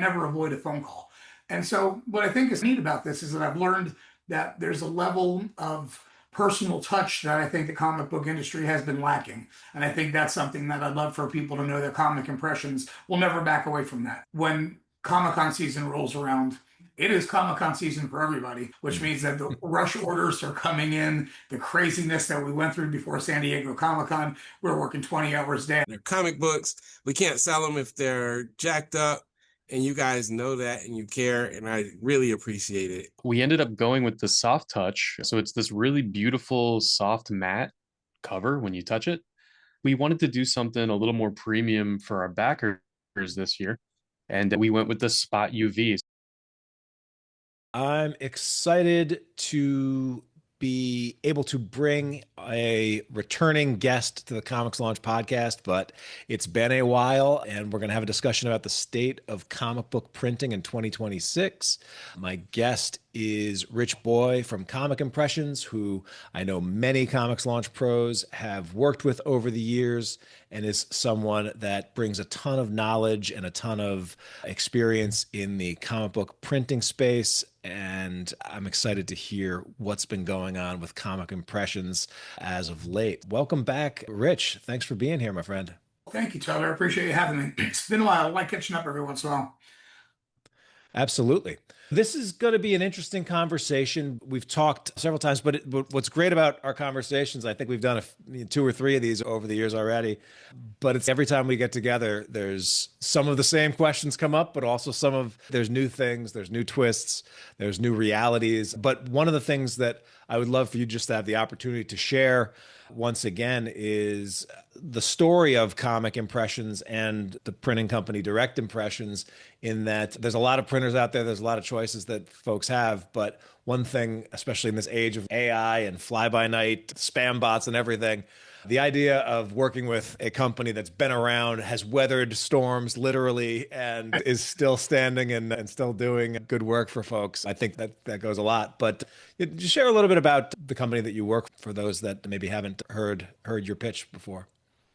never avoid a phone call. And so what I think is neat about this is that I've learned that there's a level of personal touch that I think the comic book industry has been lacking. And I think that's something that I'd love for people to know, that Comic Impressions will never back away from that. When Comic-Con season rolls around, it is Comic-Con season for everybody, which means that the rush orders are coming in, the craziness that we went through before San Diego Comic-Con. We're working 20 hours a day. They're comic books. We can't sell them if they're jacked up. And you guys know that and you care, and I really appreciate it. We ended up going with the soft touch. So it's this really beautiful, soft matte cover when you touch it. We wanted to do something a little more premium for our backers this year. And we went with the Spot UV. I'm excited to be able to bring a returning guest to the ComixLaunch podcast, but it's been a while, and we're going to have a discussion about the state of comic book printing in 2026. My guest is Rich Boye from Comic Impressions, who I know many ComixLaunch pros have worked with over the years, and is someone that brings a ton of knowledge and a ton of experience in the comic book printing space. And I'm excited to hear what's been going on with Comic Impressions as of late. Welcome back, Rich. Thanks for being here, my friend. Thank you, Tyler. I appreciate you having me. It's been a while. I like catching up every once in a while. Absolutely. This is going to be an interesting conversation. We've talked several times, but what's great about our conversations, I think we've done two or three of these over the years already, but it's every time we get together, there's some of the same questions come up, but also there's new things, there's new twists, there's new realities. But one of the things that I would love for you just to have the opportunity to share once again is the story of Comic Impressions and the printing company Direct Impressions, in that there's a lot of printers out there, there's a lot of choices that folks have, but one thing, especially in this age of AI and fly-by-night spam bots and everything, the idea of working with a company that's been around, has weathered storms literally, and is still standing and still doing good work for folks, I think that goes a lot. But just share a little bit about the company that you work for those that maybe haven't heard your pitch before.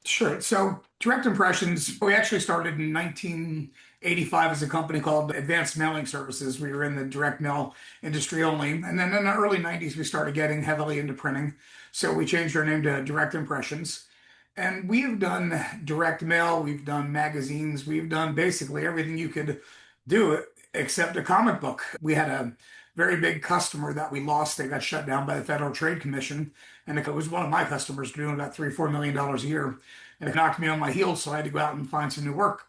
Sure. So Direct Impressions, we actually started in 1985 as a company called Advanced Mailing Services. We were in the direct mail industry only. And then in the early 90s, we started getting heavily into printing. So we changed our name to Direct Impressions. And we have done direct mail, we've done magazines, we've done basically everything you could do except a comic book. We had a very big customer that we lost. They got shut down by the Federal Trade Commission. And it was one of my customers doing about $3-4 million a year. And it knocked me on my heels, so I had to go out and find some new work.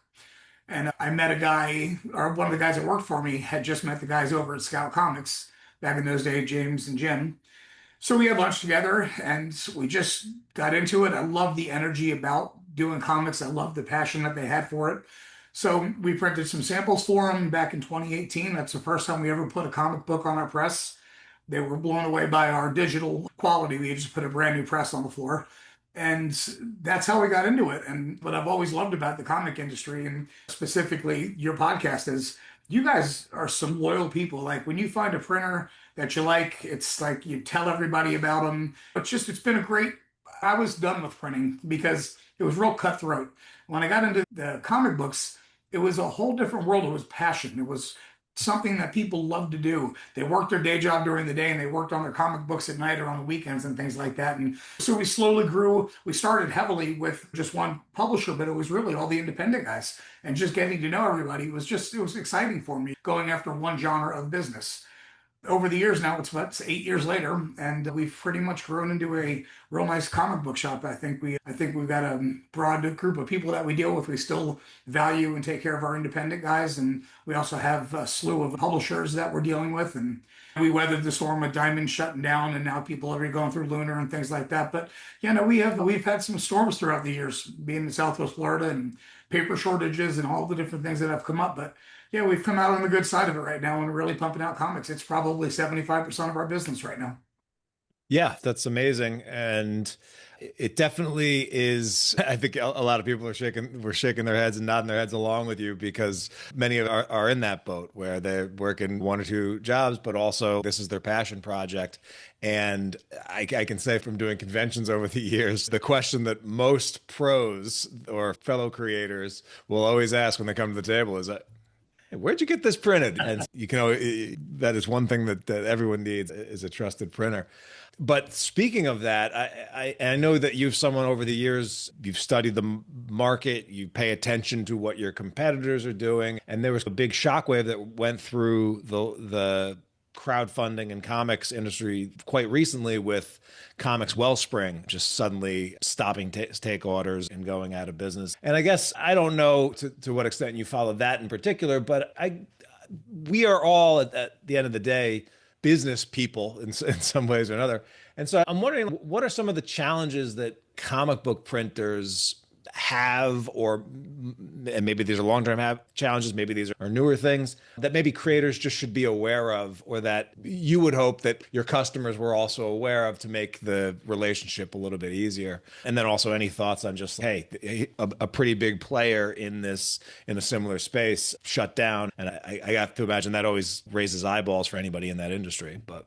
And I met a guy, or one of the guys that worked for me had just met the guys over at Scout Comics back in those days, James and Jim. So we had lunch together and we just got into it. I love the energy about doing comics. I love the passion that they had for it. So we printed some samples for them back in 2018. That's the first time we ever put a comic book on our press. They were blown away by our digital quality. We just put a brand new press on the floor. And that's how we got into it. And what I've always loved about the comic industry, and specifically your podcast, is you guys are some loyal people. Like when you find a printer that you like, it's like you tell everybody about them. It's been a great, I was done with printing because it was real cutthroat. When I got into the comic books, it was a whole different world. It was passion. It was something that people love to do. They worked their day job during the day and they worked on their comic books at night or on the weekends and things like that. And so we slowly grew. We started heavily with just one publisher, but it was really all the independent guys, and just getting to know everybody. It was exciting for me going after one genre of business. Over the years now, it's 8 years later, and we've pretty much grown into a real nice comic book shop. I think we've got a broad group of people that we deal with. We still value and take care of our independent guys, and we also have a slew of publishers that we're dealing with. And we weathered the storm with Diamond shutting down, and now people are going through Lunar and things like that. But we've had some storms throughout the years, being in Southwest Florida, and paper shortages and all the different things that have come up. But yeah, we've come out on the good side of it right now and really pumping out comics. It's probably 75% of our business right now. Yeah, that's amazing. And it definitely is. I think a lot of people were shaking their heads and nodding their heads along with you, because many are in that boat where they're working one or two jobs, but also this is their passion project. And I can say from doing conventions over the years, the question that most pros or fellow creators will always ask when they come to the table is, Where'd you get this printed? And you can always, that is one thing that everyone needs is a trusted printer. But speaking of that, I know that you've someone over the years, you've studied the market, you pay attention to what your competitors are doing. And there was a big shockwave that went through the crowdfunding and comics industry quite recently with Comix Wellspring just suddenly stopping take orders and going out of business. And I guess I don't know to what extent you follow that in particular, but we are all at the end of the day business people in some ways or another. And so I'm wondering, what are some of the challenges that comic book printers have, and maybe these are long-term challenges, maybe these are newer things that maybe creators just should be aware of, or that you would hope that your customers were also aware of to make the relationship a little bit easier. And then also any thoughts on just, hey, a pretty big player in a similar space shut down. And I have to imagine that always raises eyeballs for anybody in that industry. But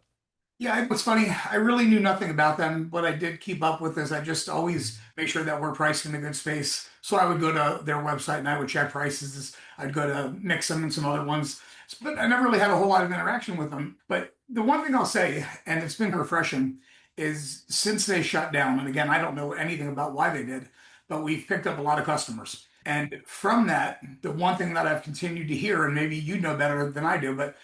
Yeah, it's funny. I really knew nothing about them. What I did keep up with is I just always make sure that we're priced in a good space. So I would go to their website and I would check prices. I'd go to Mixum and some other ones, but I never really had a whole lot of interaction with them. But the one thing I'll say, and it's been refreshing, is since they shut down, and again, I don't know anything about why they did, but we've picked up a lot of customers. And from that, the one thing that I've continued to hear, and maybe you know better than I do, but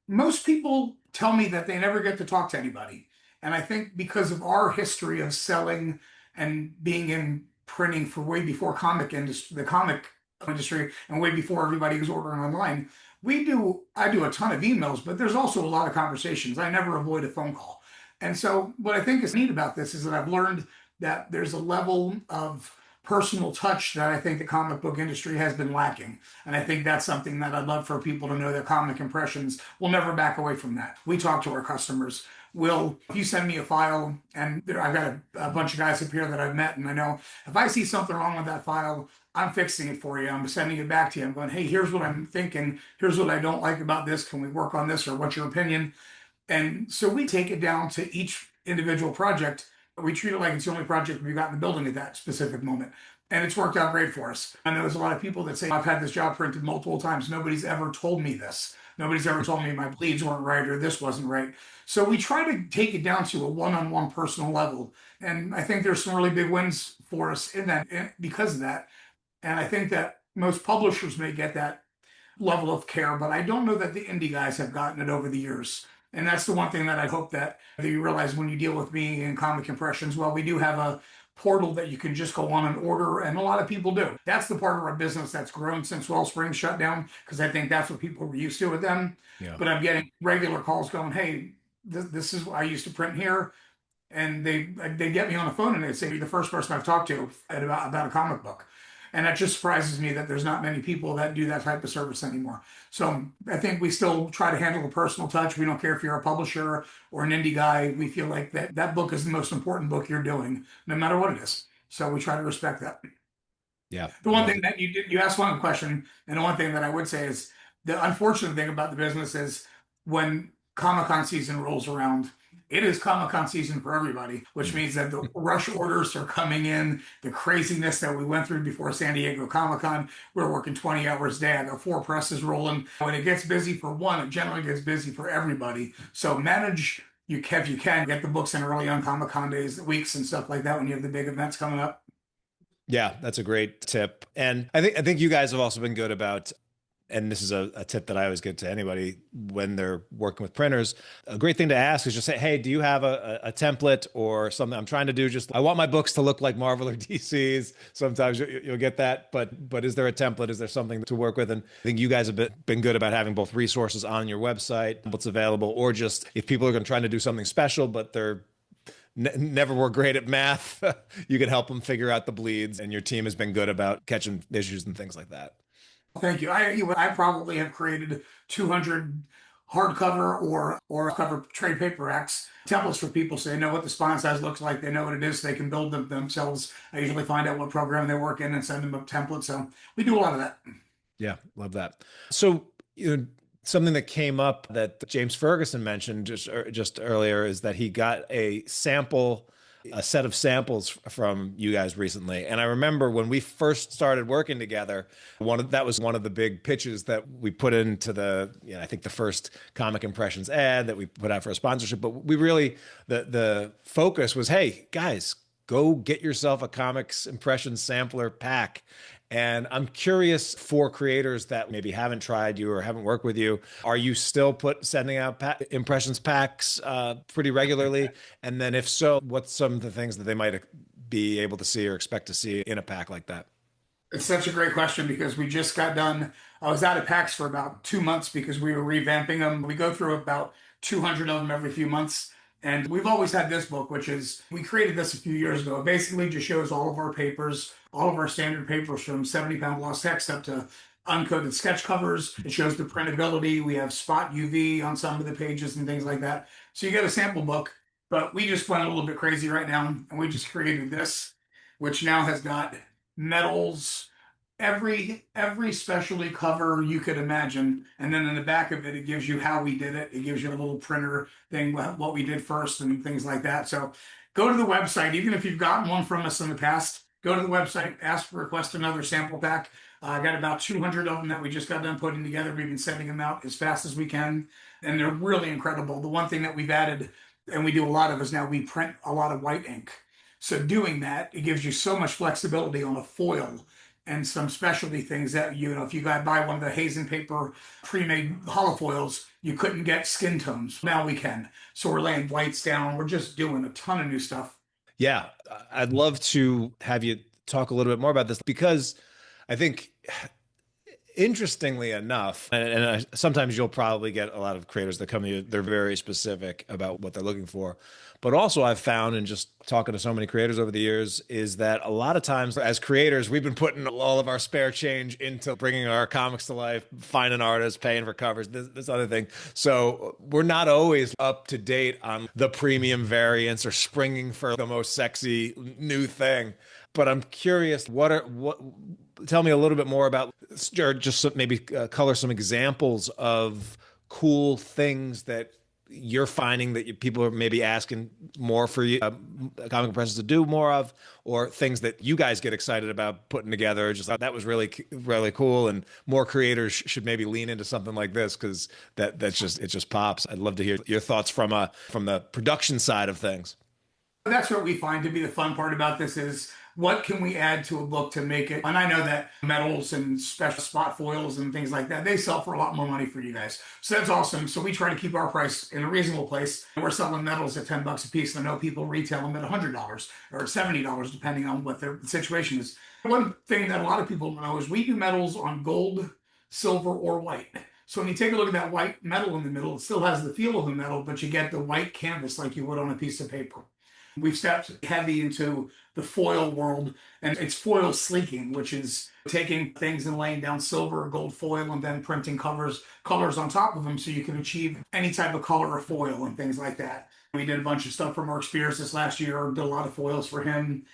most people tell me that they never get to talk to anybody. And I think because of our history of selling and being in printing for way before the comic industry, and way before everybody was ordering online, I do a ton of emails, but there's also a lot of conversations. I never avoid a phone call. And so what I think is neat about this is that I've learned that there's a level of personal touch that I think the comic book industry has been lacking. And I think that's something that I'd love for people to know, that Comic Impressions will never back away from that. We talk to our customers. If you send me a file, and I've got a bunch of guys up here that I've met, and I know if I see something wrong with that file, I'm fixing it for you. I'm sending it back to you. I'm going, hey, here's what I'm thinking. Here's what I don't like about this. Can we work on this? Or what's your opinion? And so we take it down to each individual project. We treat it like it's the only project we've got in the building at that specific moment. And it's worked out great for us. And there's a lot of people that say, I've had this job printed multiple times. Nobody's ever told me this. Nobody's ever told me my bleeds weren't right or this wasn't right. So we try to take it down to a one-on-one personal level. And I think there's some really big wins for us in that because of that. And I think that most publishers may get that level of care, but I don't know that the indie guys have gotten it over the years. And that's the one thing that I hope that you realize when you deal with me in Comic Impressions. Well, we do have a portal that you can just go on and order, and a lot of people do. That's the part of our business that's grown since Wellspring shut down, because I think that's what people were used to with them. yeah. But I'm getting regular calls going, hey, this is what I used to print here. And they get me on the phone and they say, you're the first person I've talked to about a comic book. And that just surprises me that there's not many people that do that type of service anymore. So I think we still try to handle the personal touch. We don't care if you're a publisher or an indie guy. We feel like that book is the most important book you're doing, no matter what it is. So we try to respect that. Yeah. The one thing that you asked one question, and the one thing that I would say is the unfortunate thing about the business is when Comic-Con season rolls around, it is Comic-Con season for everybody, which means that the rush orders are coming in, the craziness that we went through before San Diego Comic-Con. We're working 20 hours a day. I got 4 presses rolling. When it gets busy for one, it generally gets busy for everybody. So manage if you can, get the books in early on Comic-Con days, weeks and stuff like that when you have the big events coming up. Yeah, that's a great tip. And I think you guys have also been good about, and this is a tip that I always give to anybody when they're working with printers. A great thing to ask is just say, hey, do you have a template or something I'm trying to do? I want my books to look like Marvel or DC's. Sometimes you'll get that, but is there a template? Is there something to work with? And I think you guys have been good about having both resources on your website, what's available, or just if people are trying to do something special, but they're never were great at math, you can help them figure out the bleeds. And your team has been good about catching issues and things like that. Thank you. I probably have created 200 hardcover or cover trade paperbacks templates for people so they know what the spine size looks like. They know what it is. So they can build them themselves. I usually find out what program they work in and send them a template. So we do a lot of that. Yeah, love that. So, something that came up that James Ferguson mentioned just earlier is that he got a sample a set of samples from you guys recently. And I remember when we first started working together, that was one of the big pitches that we put into I think the first Comic Impressions ad that we put out for a sponsorship. But we really, the focus was, hey, guys, go get yourself a Comics Impressions sampler pack. And I'm curious, for creators that maybe haven't tried you or haven't worked with you, are you still sending out impressions packs pretty regularly? And then if so, what's some of the things that they might be able to see or expect to see in a pack like that? It's such a great question because we just got done. I was out of packs for about 2 months because we were revamping them. We go through about 200 of them every few months. And we've always had this book, which is, we created this a few years ago. It basically just shows all of our papers, all of our standard papers from 70-pound gloss text up to uncoated sketch covers. It shows the printability. We have spot UV on some of the pages and things like that. So you get a sample book, but we just went a little bit crazy right now and we just created this, which now has got medals, every specialty cover you could imagine, and then in the back of it gives you how we did it. It gives you a little printer thing, what we did first and things like that. So go to the website. Even if you've gotten one from us in the past, go to the website, request another sample pack. I got about 200 of them that we just got done putting together. We've been sending them out as fast as we can, and they're really incredible. The one thing that we've added, and we do a lot of, is now we print a lot of white ink. So doing that, it gives you so much flexibility on a foil and some specialty things that, if you got buy one of the Hazen paper pre-made holofoils, you couldn't get skin tones. Now we can. So we're laying whites down. We're just doing a ton of new stuff. Yeah, I'd love to have you talk a little bit more about this because I think, interestingly enough, and sometimes you'll probably get a lot of creators that come to you, they're very specific about what they're looking for. But also I've found, in just talking to so many creators over the years, is that a lot of times as creators, we've been putting all of our spare change into bringing our comics to life, finding artists, paying for covers, this other thing. So we're not always up to date on the premium variants or springing for the most sexy new thing. But I'm curious, tell me a little bit more about, or just maybe color some examples of cool things that you're finding that people are maybe asking more for you, Comic Impressions to do more of, or things that you guys get excited about putting together. Just thought that was really, really cool, and more creators should maybe lean into something like this because it just pops. I'd love to hear your thoughts from the production side of things. That's what we find to be the fun part about this is, what can we add to a book to make it? And I know that metals and special spot foils and things like that, they sell for a lot more money for you guys. So that's awesome. So we try to keep our price in a reasonable place. We're selling metals at $10 a piece. And I know people retail them at $100 or $70, depending on what their situation is. One thing that a lot of people don't know is we do metals on gold, silver, or white. So when you take a look at that white metal in the middle, it still has the feel of the metal, but you get the white canvas like you would on a piece of paper. We've stepped heavy into the foil world, and it's foil sleeking, which is taking things and laying down silver or gold foil and then printing colors on top of them so you can achieve any type of color or foil and things like that. We did a bunch of stuff for Mark Spears this last year, did a lot of foils for him.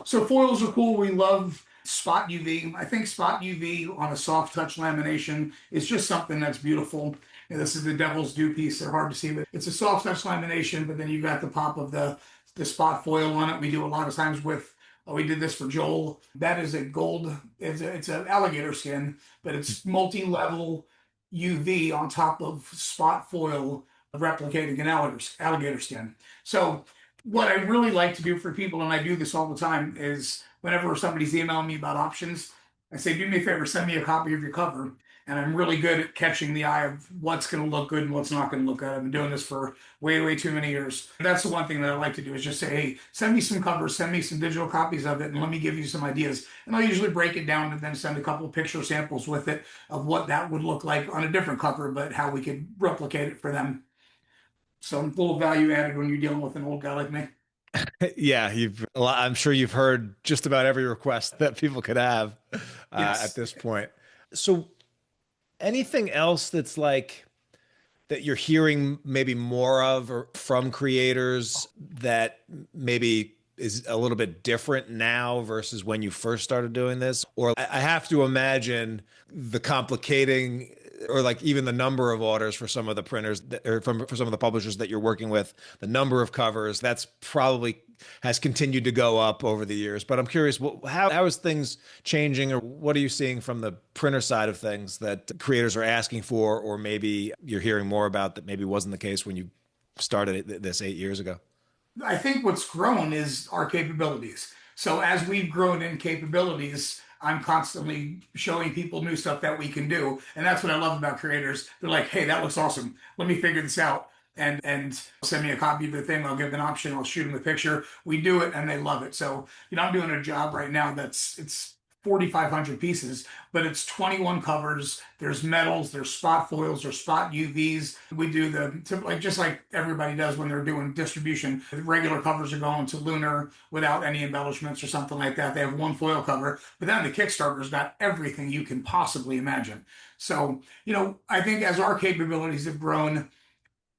So foils are cool. We love spot UV. I think spot UV on a soft touch lamination is just something that's beautiful. And this is the Devil's Due piece. They're hard to see, but it's a soft touch lamination, but then you've got the pop of the spot foil on it. We do a lot of times we did this for Joel. That is a gold, it's an alligator skin, but it's multi-level UV on top of spot foil replicating an alligator skin. So what I really like to do for people, and I do this all the time, is whenever somebody's emailing me about options, I say, do me a favor, send me a copy of your cover. And I'm really good at catching the eye of what's going to look good and what's not going to look good. I've been doing this for way, way too many years. That's the one thing that I like to do is just say, hey, send me some covers, send me some digital copies of it, and let me give you some ideas. And I'll usually break it down and then send a couple of picture samples with it of what that would look like on a different cover, but how we could replicate it for them. So a little value added when you're dealing with an old guy like me. Yeah, I'm sure you've heard just about every request that people could have at this point. So anything else that's like that you're hearing maybe more of or from creators that maybe is a little bit different now versus when you first started doing this? Or I have to imagine the complicating, or like even the number of orders for some of the printers or for some of the publishers that you're working with, the number of covers, that's probably has continued to go up over the years. But I'm curious, how is things changing, or what are you seeing from the printer side of things that creators are asking for, or maybe you're hearing more about that maybe wasn't the case when you started this 8 years ago? I think what's grown is our capabilities. So as we've grown in capabilities, I'm constantly showing people new stuff that we can do. And that's what I love about creators. They're like, hey, that looks awesome. Let me figure this out. And send me a copy of the thing. I'll give an option. I'll shoot them a picture. We do it and they love it. So, I'm doing a job right now it's 4,500 pieces, but it's 21 covers. There's metals, there's spot foils, there's spot UVs. We do just like everybody does when they're doing distribution. The regular covers are going to Lunar without any embellishments or something like that. They have one foil cover, but then the Kickstarter's got everything you can possibly imagine. So, I think as our capabilities have grown,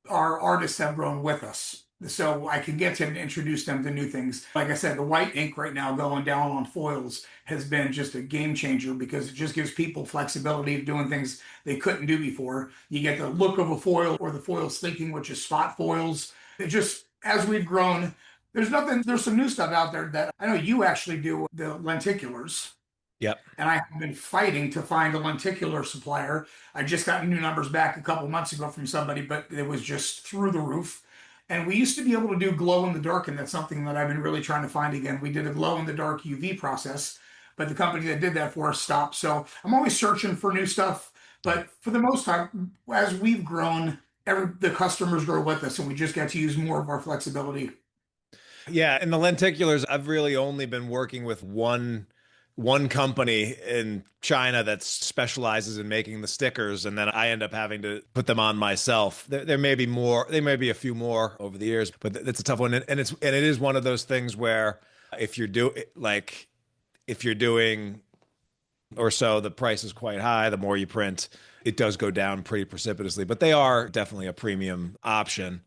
our artists have grown with us. So I can get to introduce them to new things. Like I said, the white ink right now going down on foils has been just a game changer because it just gives people flexibility of doing things they couldn't do before. You get the look of a foil or the foil sleeking, which is spot foils. It just, as we've grown, there's some new stuff out there that I know you actually do, the lenticulars. Yep. And I have been fighting to find a lenticular supplier. I just got new numbers back a couple months ago from somebody, but it was just through the roof. And we used to be able to do glow in the dark, and that's something that I've been really trying to find again. We did a glow in the dark UV process, but the company that did that for us stopped. So I'm always searching for new stuff. But for the most part, as we've grown, the customers grow with us, and we just get to use more of our flexibility. Yeah, and the lenticulars, I've really only been working with one company in China that specializes in making the stickers, and then I end up having to put them on myself. There may be more, there may be a few more over the years, but it's a tough one. And it is one of those things where if you're doing or so, the price is quite high. The more you print, it does go down pretty precipitously, but they are definitely a premium option.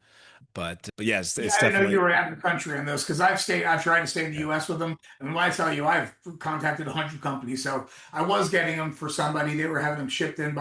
But yes, it's I definitely. know you were out of the country on this because I've tried to stay in the U.S. with them, and when I tell you, I've contacted 100 companies. So I was getting them for somebody. They were having them shipped in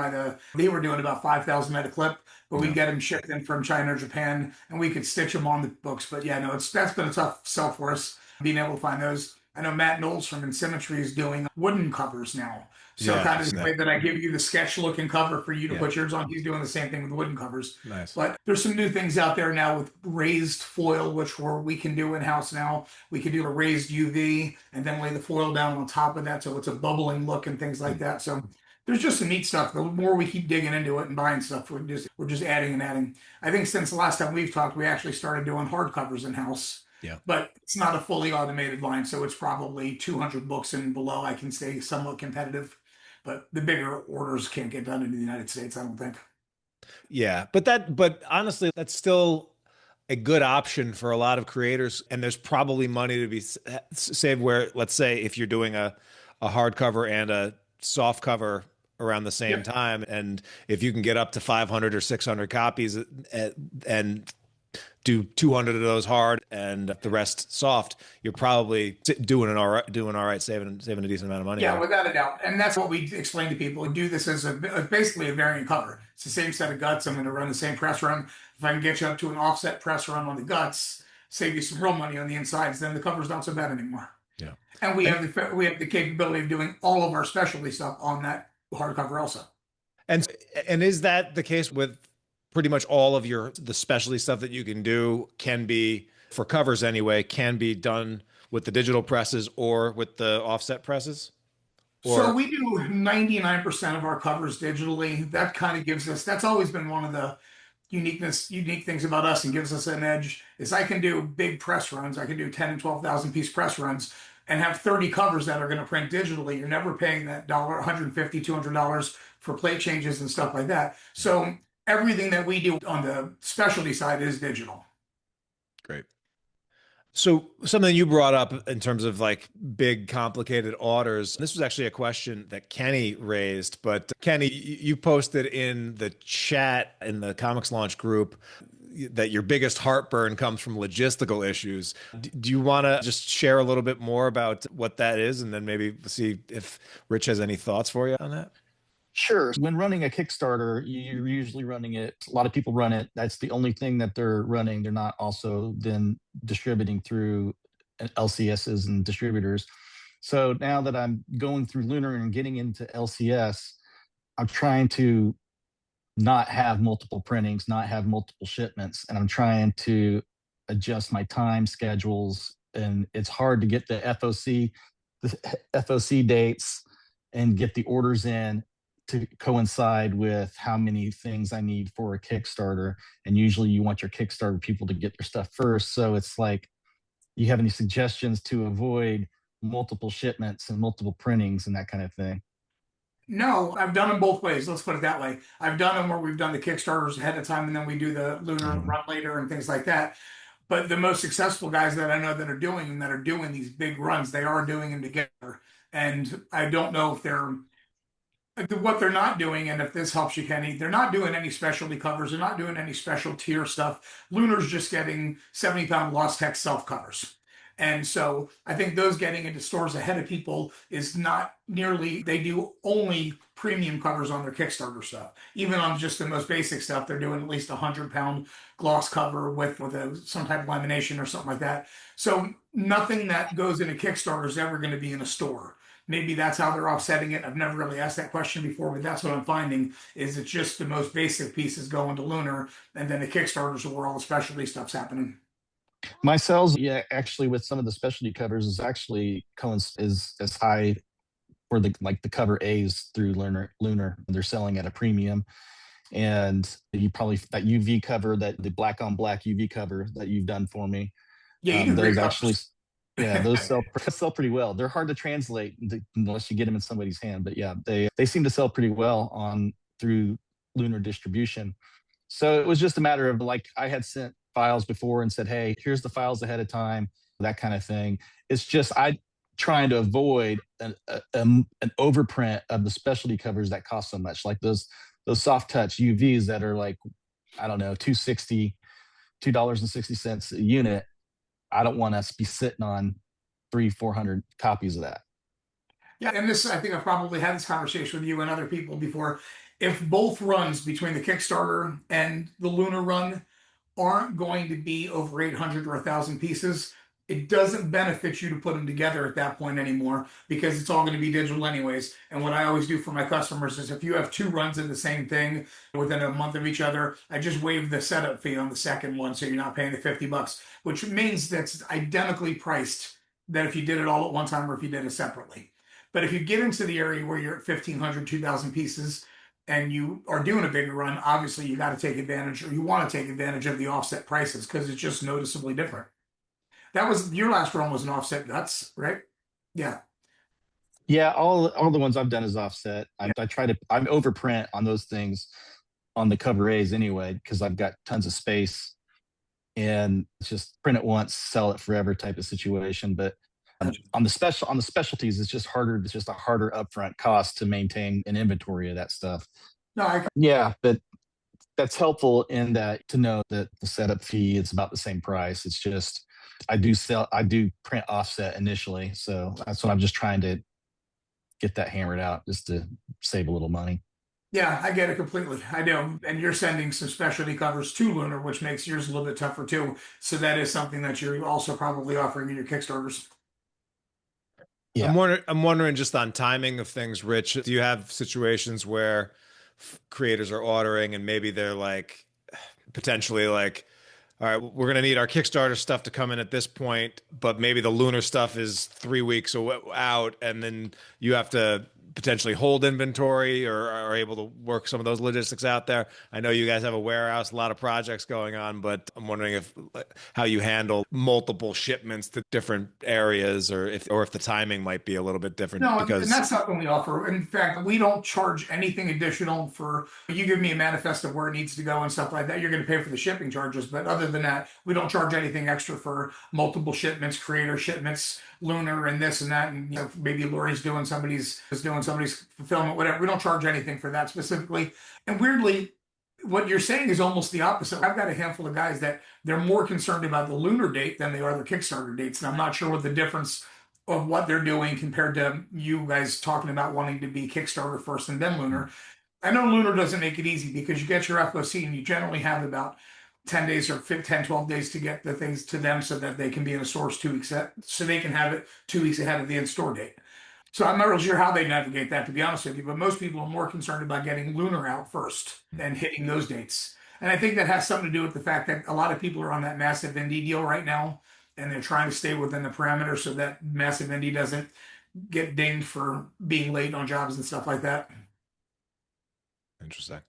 they were doing about 5,000 at a clip, but we get them shipped in from China or Japan, and we could stitch them on the books. But yeah, no, that's been a tough sell for us being able to find those. I know Matt Knowles from Insymmetry is doing wooden covers now. So Yeah, kind of the way that I give you the sketch looking cover for you to put yours on, he's doing the same thing with wooden covers. Nice. But there's some new things out there now with raised foil, which we can do in-house now. We can do a raised UV and then lay the foil down on top of that so it's a bubbling look and things like that. So there's just some neat stuff. The more we keep digging into it and buying stuff, we're just adding and adding. I think since the last time we've talked, we actually started doing hardcovers in-house. Yeah. But it's not a fully automated line, so it's probably 200 books and below. I can stay somewhat competitive, but the bigger orders can't get done in the United States, I don't think. Yeah, but honestly, that's still a good option for a lot of creators, and there's probably money to be saved where, let's say, if you're doing a hardcover and a soft cover around the same time, and if you can get up to 500 or 600 copies and do 200 of those hard and the rest soft, you're probably doing all right, saving a decent amount of money. Yeah, without a doubt. And that's what we explain to people. We do this as basically a variant cover. It's the same set of guts. I'm going to run the same press run. If I can get you up to an offset press run on the guts, save you some real money on the insides, then the cover's not so bad anymore. Yeah. And we have the capability of doing all of our specialty stuff on that hardcover also. And is that the case with pretty much all of the specialty stuff that you can do can be, for covers anyway, can be done with the digital presses or with the offset presses? So we do 99% of our covers digitally. That kind of gives us, that's always been one of the unique things about us and gives us an edge, is I can do big press runs. I can do 10 and 12,000 piece press runs and have 30 covers that are going to print digitally. You're never paying that $150, $200 for plate changes and stuff like that. So everything that we do on the specialty side is digital. Great. So something you brought up in terms of like big, complicated orders, this was actually a question that Kenny raised, but Kenny, you posted in the chat in the ComixLaunch group that your biggest heartburn comes from logistical issues. Do you want to just share a little bit more about what that is, and then maybe see if Rich has any thoughts for you on that? Sure. When running a Kickstarter, you're usually running it. A lot of people run it. That's the only thing that they're running. They're not also then distributing through LCSs and distributors. So now that I'm going through Lunar and getting into LCS, I'm trying to not have multiple printings, not have multiple shipments, and I'm trying to adjust my time schedules. And it's hard to get the FOC dates and get the orders in to coincide with how many things I need for a Kickstarter. And usually you want your Kickstarter people to get their stuff first. So it's like, you have any suggestions to avoid multiple shipments and multiple printings and that kind of thing? No, I've done them both ways. Let's put it that way. I've done them where we've done the Kickstarters ahead of time and then we do the Lunar Mhm. run later and things like that. But the most successful guys that I know that are doing these big runs, they are doing them together. And I don't know if they're what they're not doing, and if this helps you, Kenny, they're not doing any specialty covers. They're not doing any special tier stuff. Lunar's just getting 70-pound Lost Text self covers. And so I think those getting into stores ahead of people is not nearly, they do only premium covers on their Kickstarter stuff. Even on just the most basic stuff, they're doing at least a 100-pound gloss cover with some type of lamination or something like that. So nothing that goes into Kickstarter is ever going to be in a store. Maybe that's how they're offsetting it. I've never really asked that question before, but that's what I'm finding is it's just the most basic pieces going to Lunar, and then the Kickstarters are where all the specialty stuff's happening. My sales, yeah, actually with some of the specialty covers is actually is as high for the cover A's through Lunar. They're selling at a premium. And you probably that UV cover, that the black on black UV cover that you've done for me. Yeah, you do those great actually covers. Yeah, those sell pretty well. They're hard to translate unless you get them in somebody's hand. But yeah, they seem to sell pretty well on through Lunar distribution. So it was just a matter of like I had sent files before and said, hey, here's the files ahead of time, that kind of thing. It's just I trying to avoid an overprint of the specialty covers that cost so much, like those soft touch UVs that are like, I don't know, $2.60 a unit. I don't want us to be sitting on 300-400 copies of that. Yeah, and this, I think I've probably had this conversation with you and other people before. If both runs between the Kickstarter and the Lunar run aren't going to be over 800 or 1,000 pieces, it doesn't benefit you to put them together at that point anymore because it's all going to be digital anyways. And what I always do for my customers is if you have two runs of the same thing within a month of each other, I just waive the setup fee on the second one so you're not paying the $50, which means that's identically priced that if you did it all at one time or if you did it separately. But if you get into the area where you're at 1,500, 2,000 pieces, and you are doing a bigger run, obviously you got to take advantage, or you want to take advantage of the offset prices because it's just noticeably different. That was your last run was an offset guts, right? Yeah. Yeah, all the ones I've done is offset. I try to I overprint on those things on the cover A's anyway because I've got tons of space and it's just print it once, sell it forever type of situation. But on the specialties, it's just harder. It's just a harder upfront cost to maintain an inventory of that stuff. No, Yeah, but that's helpful in that to know that the setup fee is about the same price. It's just I do print offset initially, so that's what I'm just trying to get that hammered out just to save a little money. yeah, I get it completely. I do. And you're sending some specialty covers to Lunar, which makes yours a little bit tougher too. So that is something that you're also probably offering in your Kickstarters. Yeah. I'm wondering just on timing of things, Rich. Do you have situations where creators are ordering and maybe they're like potentially like, all right, we're going to need our Kickstarter stuff to come in at this point, but maybe the Lunar stuff is 3 weeks out, and then you have to potentially hold inventory or are able to work some of those logistics out there. I know you guys have a warehouse, a lot of projects going on, but I'm wondering if how you handle multiple shipments to different areas, or if the timing might be a little bit different. No, and Because that's something we offer. In fact, we don't charge anything additional for you give me a manifest of where it needs to go and stuff like that. You're going to pay for the shipping charges, but other than that, we don't charge anything extra for multiple shipments, creator shipments, Lunar, and this and that. And maybe Lori's doing somebody's fulfillment, whatever. We don't charge anything for that specifically. And weirdly, what you're saying is almost the opposite. I've got a handful of guys that they're more concerned about the Lunar date than they are the Kickstarter dates, and I'm not sure what the difference of what they're doing compared to you guys talking about wanting to be Kickstarter first and then Lunar. I know Lunar doesn't make it easy because you get your FOC and you generally have about 10 days or 10, 12 days to get the things to them so that they can be in the stores 2 weeks so they can have it 2 weeks ahead of the in-store date. So I'm not really sure how they navigate that, to be honest with you, but most people are more concerned about getting Lunar out first and hitting those dates. And I think that has something to do with the fact that a lot of people are on that massive indie deal right now, and they're trying to stay within the parameters so that massive indie doesn't get dinged for being late on jobs and stuff like that. Interesting.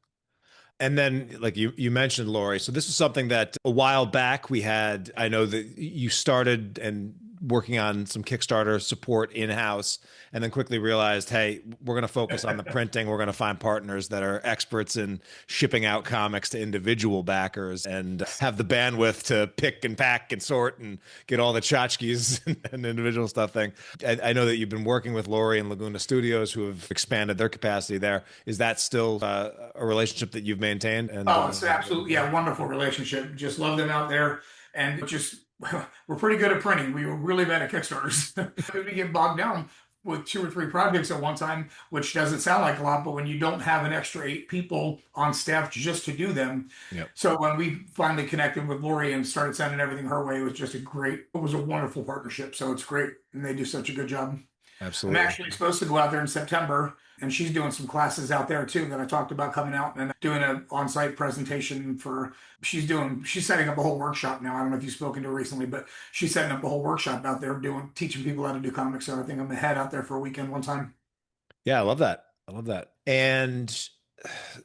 And then, like you mentioned, Lori, so this is something that a while back we had. I know that you started and working on some Kickstarter support in-house, and then quickly realized, hey, we're going to focus on the printing. We're going to find partners that are experts in shipping out comics to individual backers and have the bandwidth to pick and pack and sort and get all the tchotchkes and individual stuff thing. I know that you've been working with Lori and Laguna Studios, who have expanded their capacity there. Is that still a relationship that you've maintained? And Oh, it's absolutely, yeah, wonderful relationship. Just love them out there, and just we're pretty good at printing. We were really bad at Kickstarters. We get bogged down with 2 or 3 projects at one time, which doesn't sound like a lot, but when you don't have an extra 8 people on staff just to do them. Yep. So when we finally connected with Lori and started sending everything her way, it was a wonderful partnership. So it's great, and they do such a good job. Absolutely. I'm actually supposed to go out there in September, and she's doing some classes out there too that I talked about coming out and doing an on-site presentation for. She's setting up a whole workshop now. I don't know if you've spoken to her recently, but she's setting up a whole workshop out there teaching people how to do comics. So I think I'm gonna head out there for a weekend one time. Yeah, I love that. I love that. And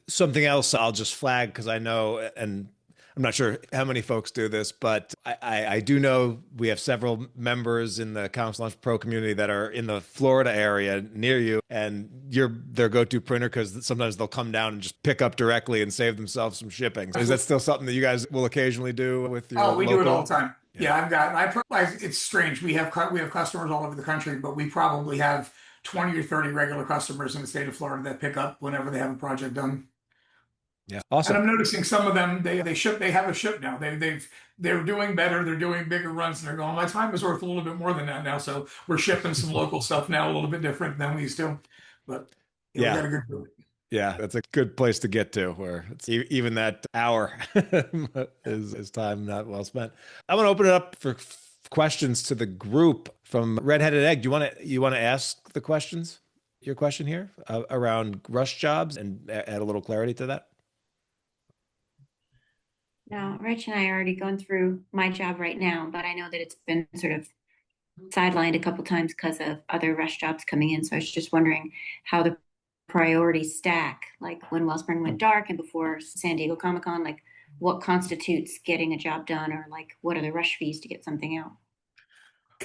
something else I'll just flag because I know, and I'm not sure how many folks do this, but I do know we have several members in the ComixLaunch Pro community that are in the Florida area near you, and you're their go-to printer because sometimes they'll come down and just pick up directly and save themselves some shipping. So is that still something that you guys will occasionally do with your Oh, we local? do it all the time. Yeah, it's strange. We have customers all over the country, but we probably have 20 or 30 regular customers in the state of Florida that pick up whenever they have a project done. Yeah, And awesome. I'm noticing some of them they have a ship now. They're doing better. They're doing bigger runs, and they're going. My time is worth a little bit more than that now. So we're shipping some local stuff now, a little bit different than we used to. But yeah, we got a good group. Yeah, that's a good place to get to where it's even that hour is time not well spent. I'm going to open it up for questions to the group from Redheaded Egg. Do you want to ask the questions? Your question here around rush jobs and add a little clarity to that? Now, Rich and I are already going through my job right now, but I know that it's been sort of sidelined a couple times because of other rush jobs coming in. So I was just wondering how the priorities stack, like when Wellspring went dark and before San Diego Comic-Con, like what constitutes getting a job done, or like what are the rush fees to get something out?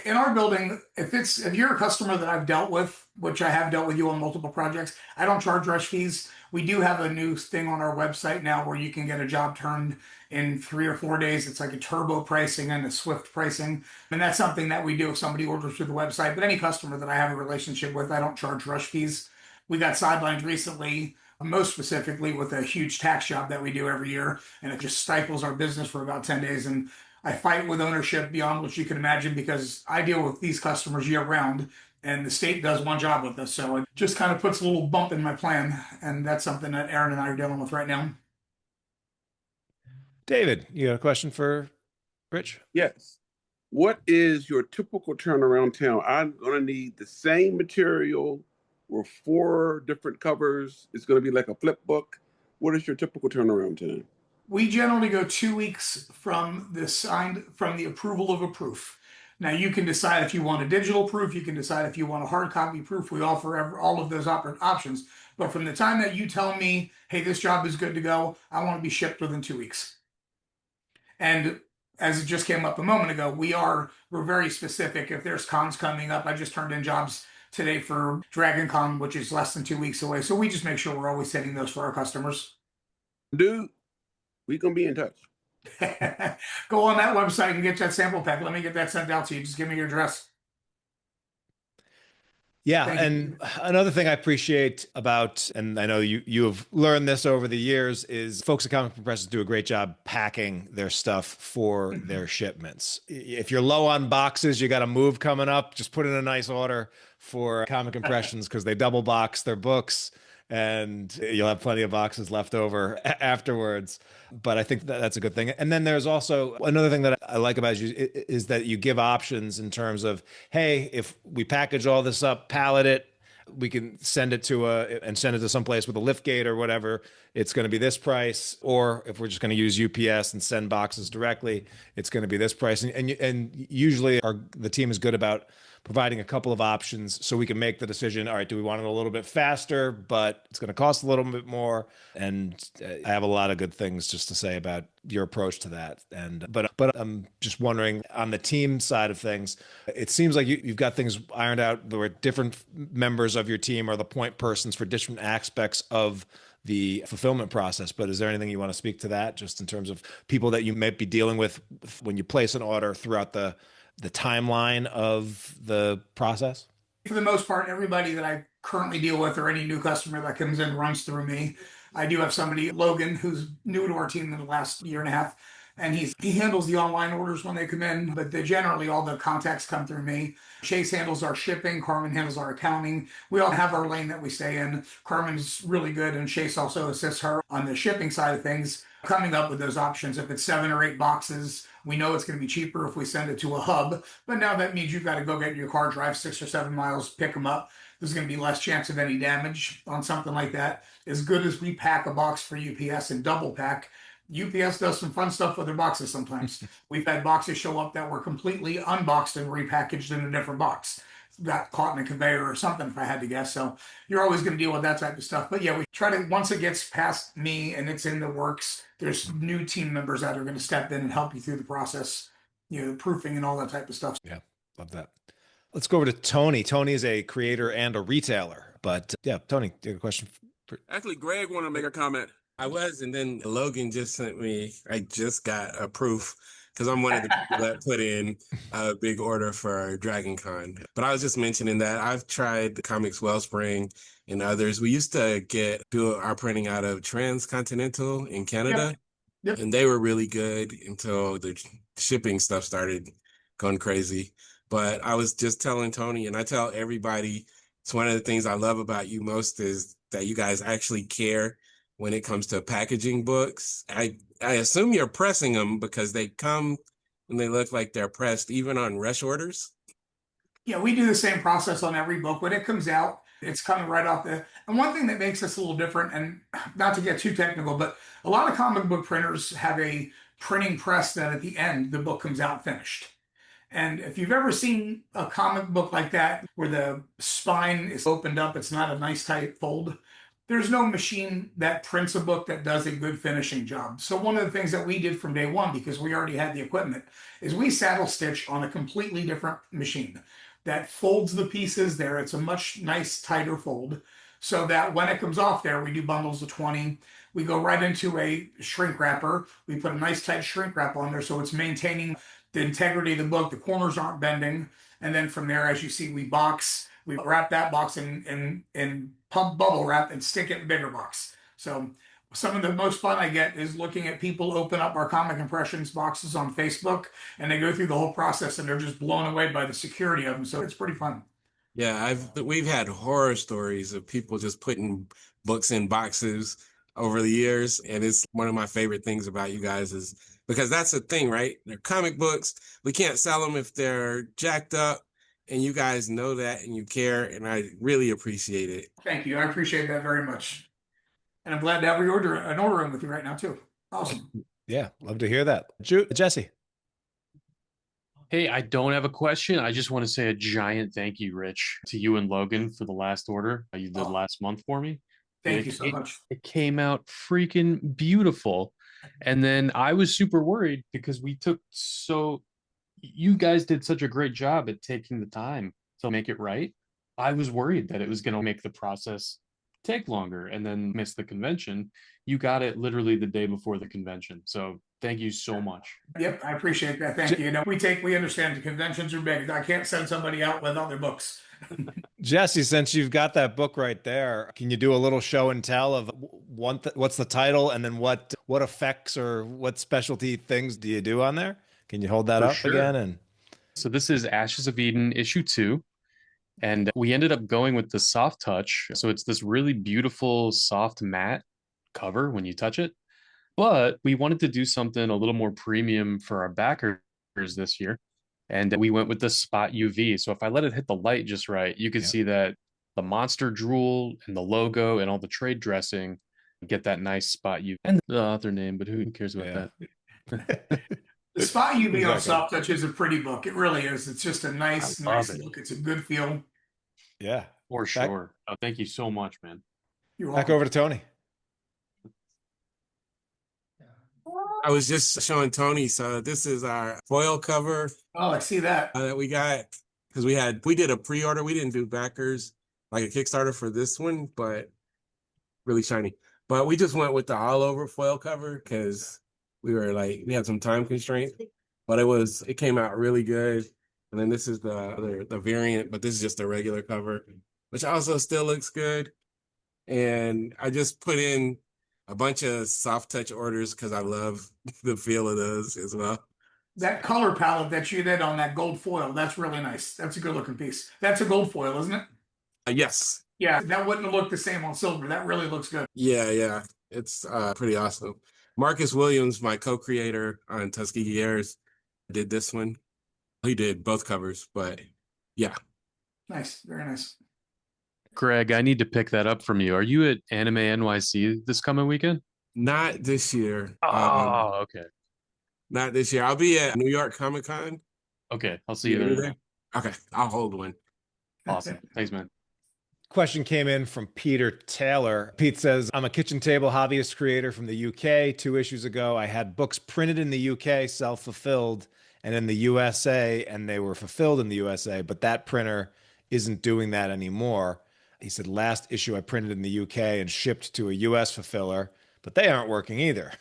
In our building, if you're a customer that I've dealt with, which I have dealt with you on multiple projects, I don't charge rush fees. We do have a new thing on our website now where you can get a job turned in 3 or 4 days. It's like a turbo pricing and a swift pricing. And that's something that we do if somebody orders through the website. But any customer that I have a relationship with, I don't charge rush fees. We got sidelined recently, most specifically with a huge tax job that we do every year. And it just stifles our business for about 10 days. And I fight with ownership beyond what you can imagine because I deal with these customers year round and the state does one job with us. So it just kind of puts a little bump in my plan. And that's something that Aaron and I are dealing with right now. David, you got a question for Rich? Yes. What is your typical turnaround time? I'm going to need the same material with 4 different covers. It's going to be like a flip book. What is your typical turnaround time? We generally go 2 weeks from the approval of a proof. Now you can decide if you want a digital proof, you can decide if you want a hard copy proof. We offer all of those options. But from the time that you tell me, hey, this job is good to go, I want to be shipped within 2 weeks. And as it just came up a moment ago, we're very specific. If there's cons coming up, I just turned in jobs today for Dragon Con, which is less than 2 weeks away. So we just make sure we're always hitting those for our customers. Dude, we're going to be in touch. Go on that website and get that sample pack. Let me get that sent out to you. Just give me your address. Yeah, Thank and you. another thing I appreciate about, and I know you have learned this over the years, is folks at Comic Compressions do a great job packing their stuff for their shipments. If you're low on boxes, you got a move coming up, just put in a nice order for Comic Impressions because they double box their books and you'll have plenty of boxes left over afterwards. But I think that's a good thing. And then there's also another thing that I like about you is that you give options in terms of, hey, if we package all this up, pallet it, we can send it to someplace with a lift gate or whatever. It's going to be this price. Or if we're just going to use UPS and send boxes directly, it's going to be this price. And usually the team is good about providing a couple of options so we can make the decision. All right, do we want it a little bit faster, but it's going to cost a little bit more? And I have a lot of good things just to say about your approach to that. But I'm just wondering on the team side of things, it seems like you've got things ironed out where different members of your team are the point persons for different aspects of the fulfillment process. But is there anything you want to speak to that, just in terms of people that you might be dealing with when you place an order throughout the timeline of the process? For the most part, everybody that I currently deal with or any new customer that comes in runs through me. I do have somebody, Logan, who's new to our team in the last year and a half, and he handles the online orders when they come in, but generally all the contacts come through me. Chase handles our shipping, Carmen handles our accounting. We all have our lane that we stay in. Carmen's really good, and Chase also assists her on the shipping side of things, coming up with those options. If it's 7 or 8 boxes, we know it's going to be cheaper if we send it to a hub, but now that means you've got to go get in your car, drive 6 or 7 miles, pick them up. There's going to be less chance of any damage on something like that. As good as we pack a box for UPS and double pack, UPS does some fun stuff with their boxes sometimes. We've had boxes show up that were completely unboxed and repackaged in a different box. Got caught in a conveyor or something, if I had to guess. So you're always going to deal with that type of stuff. But yeah, we try to, once it gets past me and it's in the works, there's new team members that are going to step in and help you through the process, proofing and all that type of stuff. Yeah, love that. Let's go over to Tony. Tony is a creator and a retailer. But yeah, Tony, do you have a question? Actually, Greg wanted to make a comment. I was, and then Logan just sent me, I just got a proof because I'm one of the people that put in a big order for Dragon Con. But I was just mentioning that I've tried the Comix Wellspring and others. We used to do our printing out of Transcontinental in Canada, Yep. and they were really good until the shipping stuff started going crazy. But I was just telling Tony, and I tell everybody, it's one of the things I love about you most is that you guys actually care when it comes to packaging books. I assume you're pressing them because they come and they look like they're pressed even on rush orders. Yeah, we do the same process on every book. When it comes out, it's coming right off and one thing that makes us a little different, and not to get too technical, but a lot of comic book printers have a printing press that at the end, the book comes out finished. And if you've ever seen a comic book like that, where the spine is opened up, it's not a nice tight fold. There's no machine that prints a book that does a good finishing job. So one of the things that we did from day one, because we already had the equipment, is we saddle stitch on a completely different machine that folds the pieces there. It's a much nice tighter fold, so that when it comes off there, we do bundles of 20. We go right into a shrink wrapper. We put a nice tight shrink wrap on there so it's maintaining the integrity of the book. The corners aren't bending. And then from there, as you see, we wrap that box in pump bubble wrap and stick it in bigger box. So some of the most fun I get is looking at people open up our Comic Impressions boxes on Facebook, and they go through the whole process and they're just blown away by the security of them. So it's pretty fun. Yeah, we've had horror stories of people just putting books in boxes over the years, and it's one of my favorite things about you guys is because that's the thing, right? They're comic books. We can't sell them if they're jacked up, and you guys know that and you care, and I really appreciate it. Thank you. I appreciate that very much. And I'm glad to have an order in with you right now too. Awesome. Yeah, love to hear that. Jesse. Hey, I don't have a question. I just want to say a giant thank you, Rich, to you and Logan for the last order you did last month for me. Thank you so much. It came out freaking beautiful. And then I was super worried because you guys did such a great job at taking the time to make it right. I was worried that it was going to make the process take longer and then miss the convention. You got it literally the day before the convention. So thank you so much. Yep, I appreciate that. Thank you. We understand the conventions are big. I can't send somebody out with other books. Jesse, since you've got that book right there, can you do a little show and tell of what's the title and then what effects or what specialty things do you do on there? Can you hold that For up again? sure. And So this is Ashes of Eden issue 2. And we ended up going with the soft touch. So it's this really beautiful, soft matte cover when you touch it. But we wanted to do something a little more premium for our backers this year. And we went with the spot UV. So if I let it hit the light just right, you could Yep. see that the monster drool and the logo and all the trade dressing get that nice spot UV and the author name, but who cares about that? The Spot UV on Exactly. Soft Touch is a pretty book. It really is. It's just a I nice love it. look. It's a good feel. Yeah. For Back- sure. Oh, thank you so much, man. You're Back welcome. over to Tony. I was just showing Tony. So this is our foil cover Oh, I see that. that we got because we did a pre-order. We didn't do backers like a Kickstarter for this one, but really shiny. But we just went with the all over foil cover because we had some time constraints. But it came out really good. And then this is the variant, but this is just a regular cover, which also still looks good. And I just put in a bunch of soft touch orders because I love the feel of those as well. That color palette that you did on that gold foil, that's really nice. That's a good looking piece. That's a gold foil, isn't it? Yes. Yeah, that wouldn't have looked the same on silver. That really looks good. Yeah. It's pretty awesome. Marcus Williams, my co-creator on Tuskegee Airs, did this one. He did both covers, but yeah. Nice. Very nice. Greg, I need to pick that up from you. Are you at Anime NYC this coming weekend? Not this year. Oh, okay. Not this year. I'll be at New York Comic Con. Okay, I'll see you there. Okay, I'll hold one. Awesome. Thanks, man. Question came in from Peter Taylor. Pete says, I'm a kitchen table hobbyist creator from the UK. 2 issues ago, I had books printed in the UK, self-fulfilled, and in the USA, and they were fulfilled in the USA, but that printer isn't doing that anymore. He said, last issue I printed in the UK and shipped to a US fulfiller, but they aren't working either.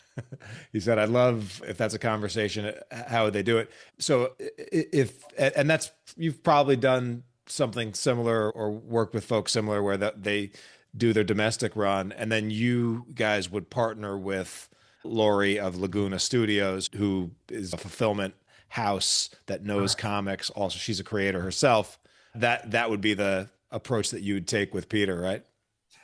He said, I'd love if that's a conversation, how would they do it? So you've probably done something similar or work with folks similar where they do their domestic run, and then you guys would partner with Lori of Laguna Studios, who is a fulfillment house that knows comics. Also, she's a creator herself. That would be the approach that you would take with Peter, right?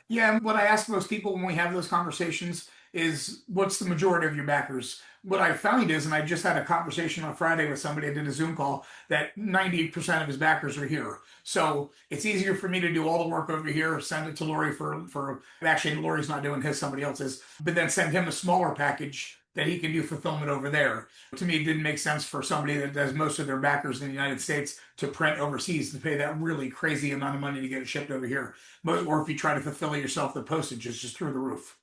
Yeah, what I ask most people when we have those conversations is what's the majority of your backers? What I found is, and I just had a conversation on Friday with somebody, I did a Zoom call, that 98% of his backers are here. So it's easier for me to do all the work over here, send it to Lori for actually Lori's not doing his, somebody else's, but then send him a smaller package that he can do fulfillment over there. To me, it didn't make sense for somebody that does most of their backers in the United States to print overseas to pay that really crazy amount of money to get it shipped over here. Or if you try to fulfill it yourself, the postage is just through the roof.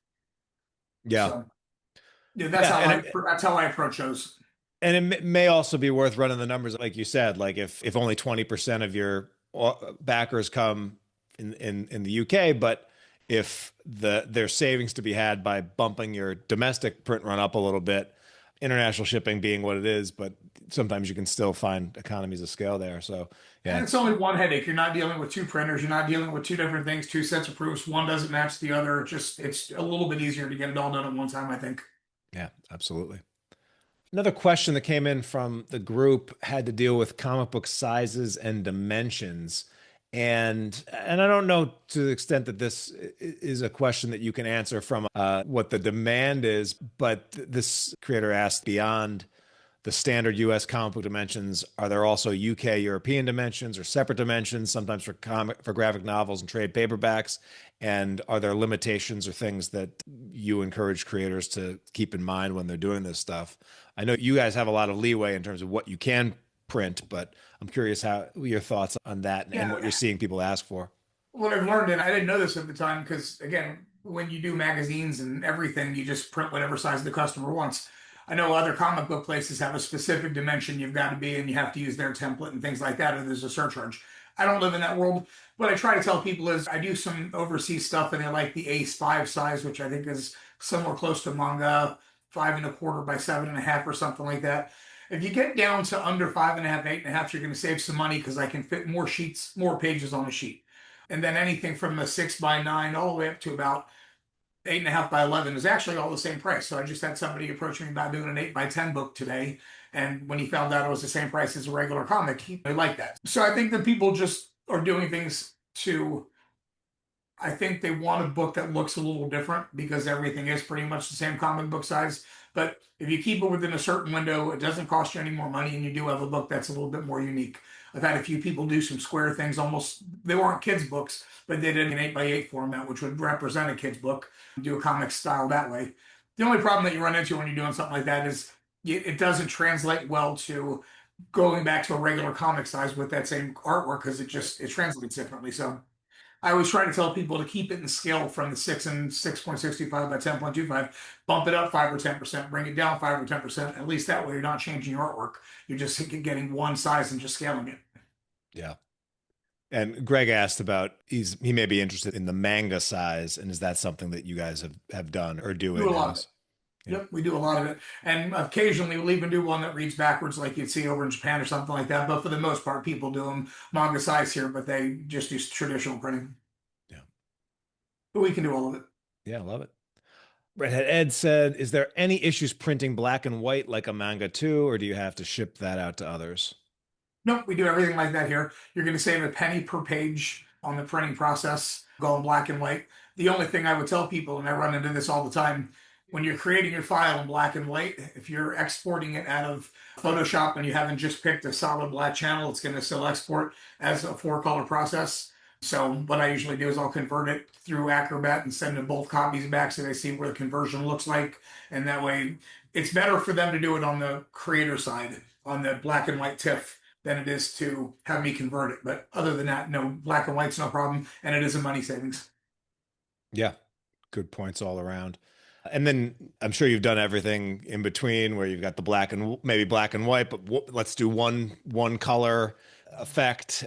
Yeah. So, yeah, that's how I approach those. And it may also be worth running the numbers, like you said, like if only 20% of your backers come in the UK, but if there's savings to be had by bumping your domestic print run up a little bit, international shipping being what it is, but sometimes you can still find economies of scale there. So yeah, And it's only one headache. You're not dealing with 2 printers. You're not dealing with 2 different things, 2 sets of proofs. One doesn't match the other. It's a little bit easier to get it all done at one time, I think. yeah, absolutely. Another question that came in from the group had to deal with comic book sizes and dimensions. And I don't know to the extent that this is a question that you can answer from what the demand is, but this creator asked, beyond the standard US comic book dimensions, are there also UK European dimensions or separate dimensions, sometimes for graphic novels and trade paperbacks? And are there limitations or things that you encourage creators to keep in mind when they're doing this stuff? I know you guys have a lot of leeway in terms of what you can print, but I'm curious how your thoughts on that and what you're seeing people ask for. What I've learned, and I didn't know this at the time, because again, when you do magazines and everything, you just print whatever size the customer wants. I know other comic book places have a specific dimension you've got to be in. You have to use their template and things like that, or there's a surcharge. I don't live in that world. What I try to tell people is I do some overseas stuff, and I like the Ace 5 size, which I think is somewhere close to Manga 5.25 by 7.5 or something like that. If you get down to under 5.5, 8.5, you're going to save some money because I can fit more sheets, more pages on a sheet. And then anything from the 6x9 all the way up to about 8.5 by 11 is actually all the same price. So I just had somebody approach me about doing an 8x10 book today. And when he found out it was the same price as a regular comic, he liked that. So I think that people just are doing things to, I think they want a book that looks a little different because everything is pretty much the same comic book size. But if you keep it within a certain window, it doesn't cost you any more money, and you do have a book that's a little bit more unique. I've had a few people do some square things, almost, they weren't kids' books, but they did an 8x8 format, which would represent a kid's book, do a comic style that way. The only problem that you run into when you're doing something like that is it doesn't translate well to going back to a regular comic size with that same artwork because it translates differently. So I always try to tell people to keep it in scale from the 6 and 6.65 by 10.25, bump it up 5 or 10%, bring it down 5 or 10%. At least that way you're not changing your artwork. You're just getting one size and just scaling it. Yeah. And Greg asked about he may be interested in the manga size, and is that something that you guys have done or do? Do a lot of it. Yeah. Yep, we do a lot of it. And occasionally we'll even do one that reads backwards like you'd see over in Japan or something like that. But for the most part, people do them manga size here, but they just use traditional printing. Yeah. But we can do all of it. Yeah, I love it. Redhead Ed said, is there any issues printing black and white like a manga too, or do you have to ship that out to others? Nope, we do everything like that here. You're going to save a penny per page on the printing process, going black and white. The only thing I would tell people, and I run into this all the time, when you're creating your file in black and white, if you're exporting it out of Photoshop and you haven't just picked a solid black channel, it's going to still export as a 4-color process. So what I usually do is I'll convert it through Acrobat and send them both copies back so they see what the conversion looks like. And that way it's better for them to do it on the creator side, on the black and white TIFF, than it is to have me convert it. But other than that, no, black and white's no problem. And it is a money savings. Yeah, good points all around. And then I'm sure you've done everything in between where you've got the black and maybe black and white, but let's do one color effect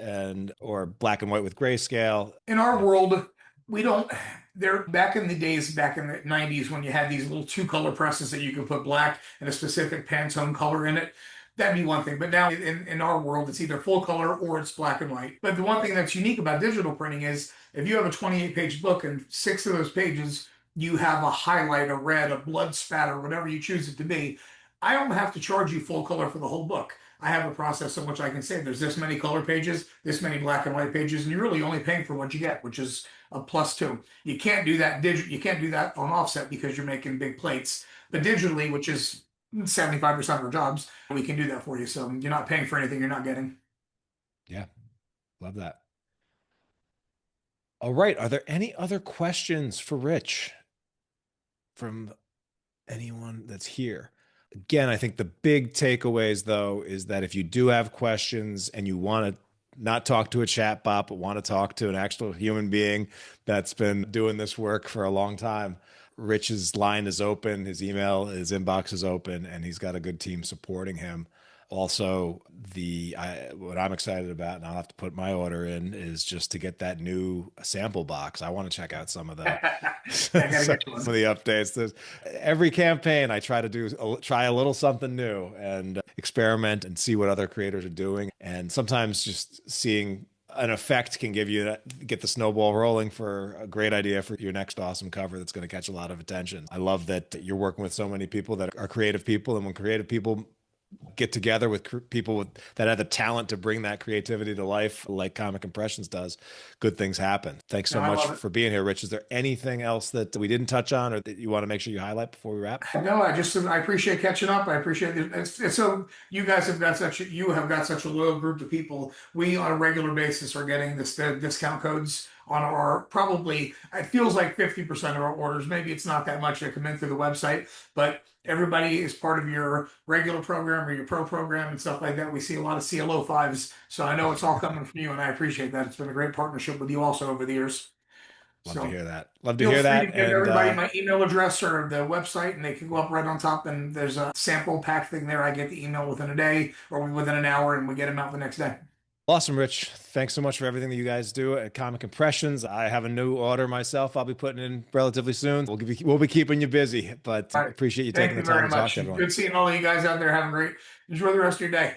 or black and white with grayscale. In our world, we don't, there back in the days, back in the 90s, when you had these little 2-color presses that you could put black and a specific Pantone color in it, that'd be one thing. But now in our world, it's either full color or it's black and white. But the one thing that's unique about digital printing is if you have a 28-page book and 6 of those pages you have a highlight, a red, a blood spatter, whatever you choose it to be, I don't have to charge you full color for the whole book. I have a process in which I can say there's this many color pages, this many black and white pages, and you're really only paying for what you get, which is a +2. You can't do that you can't do that on offset because you're making big plates. But digitally, which is 75% of our jobs, we can do that for you. So you're not paying for anything you're not getting. Yeah, love that. All right. Are there any other questions for Rich from anyone that's here? Again, I think the big takeaways, though, is that if you do have questions and you want to not talk to a chat bot, but want to talk to an actual human being that's been doing this work for a long time, Rich's line is open, his email, his inbox is open, and he's got a good team supporting him. Also, what I'm excited about, and I'll have to put my order in, is just to get that new sample box. I want to check out some of that. Some of the updates. Every campaign, I try to try a little something new and experiment and see what other creators are doing. And sometimes just seeing an effect can get the snowball rolling for a great idea for your next awesome cover that's going to catch a lot of attention. I love that you're working with so many people that are creative people, and when creative people get together with people that have the talent to bring that creativity to life, like Comic Impressions does, good things happen. Thanks so much for being here, Rich. Is there anything else that we didn't touch on or that you want to make sure you highlight before we wrap? No, I appreciate catching up. I appreciate it. It's so you guys have got such a loyal group of people. We on a regular basis are getting the discount codes on our, probably it feels like 50% of our orders. Maybe it's not that much that come in through the website, but everybody is part of your regular program or your pro program and stuff like that. We see a lot of CLO 5s. So I know it's all coming from you, and I appreciate that. It's been a great partnership with you also over the years. Love to hear that. Love to hear that. Feel free to give everybody my email address or the website, and they can go up right on top, and there's a sample pack thing there. I get the email within a day or within an hour, and we get them out the next day. Awesome, Rich. Thanks so much for everything that you guys do at Comic Impressions. I have a new order myself. I'll be putting in relatively soon. We'll be keeping you busy, but I appreciate you taking the time to talk to everyone. Good seeing all of you guys out there. Enjoy the rest of your day.